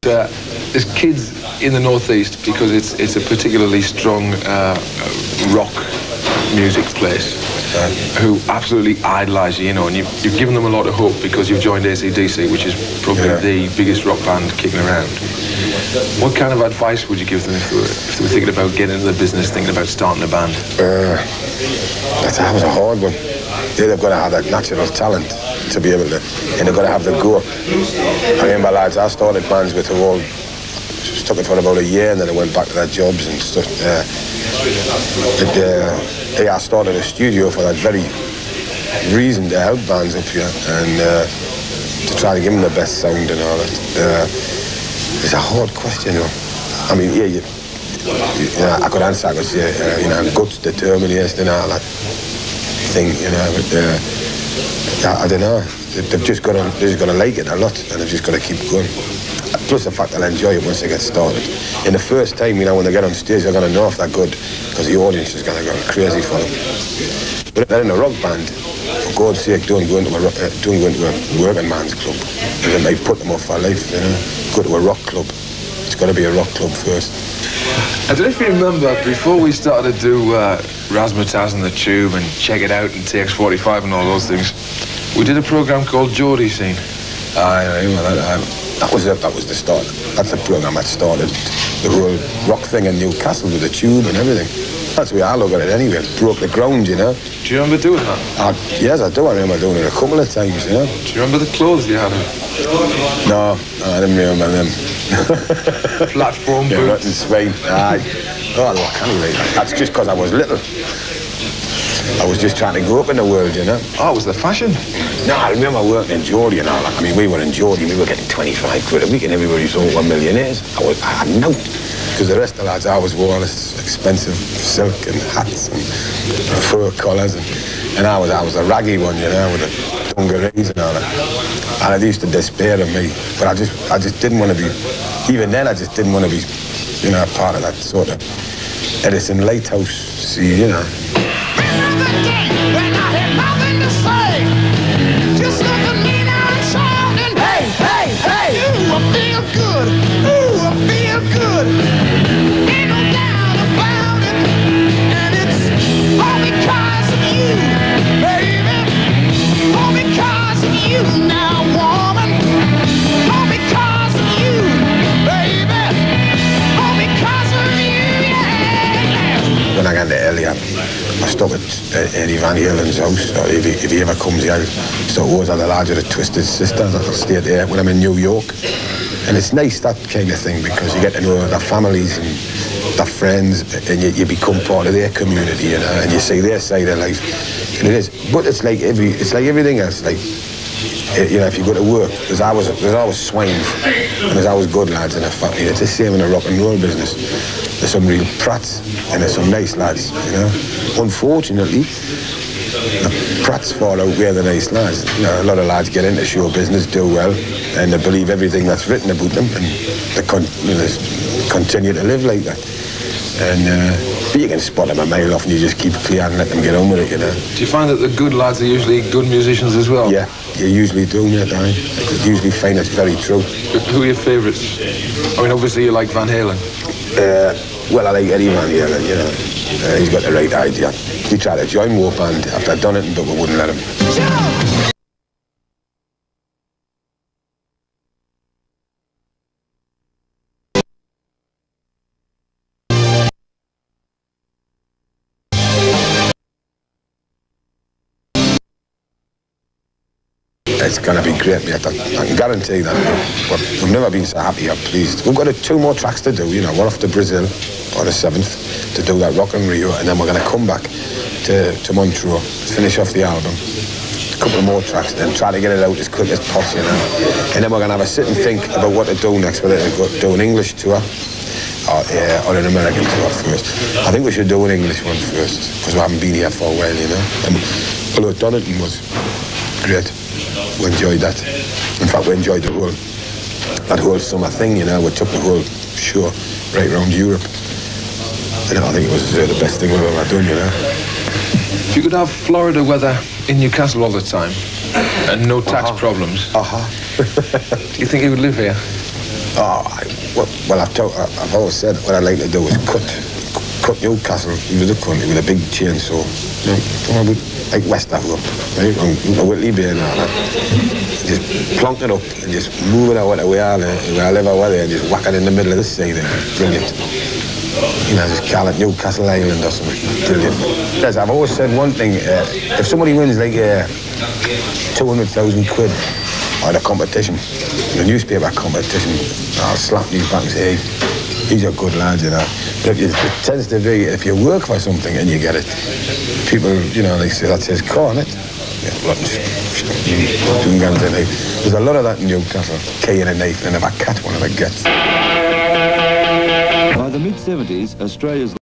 There's kids in the northeast, because it's a particularly strong rock music place, who absolutely idolise you, and you've given them a lot of hope because you've joined AC/DC, which is probably the biggest rock band kicking around. What kind of advice would you give them if they were thinking about getting into the business, thinking about starting a band? That was a hard one. They've got to have that natural talent to be able to, and they've got to have the go. I remember, lads, I started bands with all, stuck it for about a year, and then I went back to their jobs and stuff. I started a studio for that very reason, to help bands up here and to try to give them the best sound and all that. It's a hard question, though. I mean, I could answer, I could say, guts, determination and all that thing, but I don't know. They've just got to like it a lot, and they've just got to keep going. Plus the fact they'll enjoy it once they get started. In the first time, when they get on stage, they're going to know if they're good, because the audience is going to go crazy for them. But if they're in a rock band, for God's sake, don't go into a working man's club, because it may put them off for life. Go to a rock club. It's got to be a rock club first. I don't know if you remember, before we started to do Razzmatazz and the Tube and Check It Out and TX45 and all those things, we did a program called JOHSON. That was the start. That's the program that started the whole rock thing in Newcastle with the Tube and everything. That's the way I look at it anyway. It broke the ground, Do you remember doing that? Yes, I do. I remember doing it a couple of times, Do you remember the clothes you had on? No, I didn't remember them. Platform boots. Rotten Spain. Aye. Oh, look, anyway, that's just because I was little. I was just trying to go up in the world, Oh, it was the fashion? No, I remember working in Geordie and all that. I mean, we were in Geordie, we were getting 25 quid a week, and everybody thought we're millionaires. I had no, because the rest of the lads I was wore this expensive silk and hats and fur collars, and I was a raggy one, with the dungarees and all that. And it used to despair of me, but I just didn't want to be, even then I just didn't want to be, part of that sort of Edison Lighthouse scene, When I had nothing to say, just look at me now and shouting, hey, hey, hey, ooh, I feel good, ooh, I feel good, ain't no doubt about it, and it's all because of you, baby, all because of you now, woman, all because of you, baby, all because of you, yeah. When I got into Elliot, I stopped at Eddie Van Halen's house. If he ever comes here, so it was on the lodge of the Twisted Sisters. I'll stay there when I'm in New York. And it's nice, that kind of thing, because you get to know their families and their friends, and you become part of their community, and you see their side of life. And it is, but it's like everything else. Like, if you go to work, there's always swines, and there's always good lads in a family. It's the same in the rock and roll business. There's some real prats, and there's some nice lads, Unfortunately, the prats fall out where the nice lads. A lot of lads get into show business, do well, and they believe everything that's written about them, and they continue to live like that. But you can spot them a mile off, and you just keep clear and let them get on with it, Do you find that the good lads are usually good musicians as well? Yeah, you usually do, mate. I usually find it's very true. Who are your favourites? I mean, obviously you like Van Halen. Well, I like Eddie Van Halen, he's got the right idea. He tried to join War Band after I'd done it, but we wouldn't let him. It's going to be great, mate. I can guarantee that. We've never been so happy or pleased. We've got 2 more tracks to do, We're off to Brazil on the 7th to do that Rock in Rio, and then we're going to come back to Montreux, finish off the album. A couple more tracks, then try to get it out as quick as possible, And then we're going to have a sit and think about what to do next, whether to do an English tour or an American tour first. I think we should do an English one first, because we haven't been here for a while, And although Donington was great, we enjoyed that. In fact, we enjoyed that whole summer thing, We took the whole show right around Europe. And I think it was the best thing we've ever done, If you could have Florida weather in Newcastle all the time and no tax problems, do you think he would live here? Well, I've always said what I'd like to do is cut Newcastle with a country with a big chainsaw. You know, like West Africa, right? On Whitley Bay and all that. Just plonk it up and just move it out where I live over there, and just whack it in the middle of the sea there. Brilliant. You know, just call it Newcastle Island or something. Brilliant. Yes, I've always said one thing, if somebody wins like 200,000 quid at a competition, the newspaper competition, I'll slap these back and say, hey, he's a good lad, you know. But it tends to be, if you work for something and you get it, people, you know, they say, that's his car, isn't it? There's a lot of that in Newcastle, key and a knife, and if I catch one of the gets. By the mid-70s, Australia's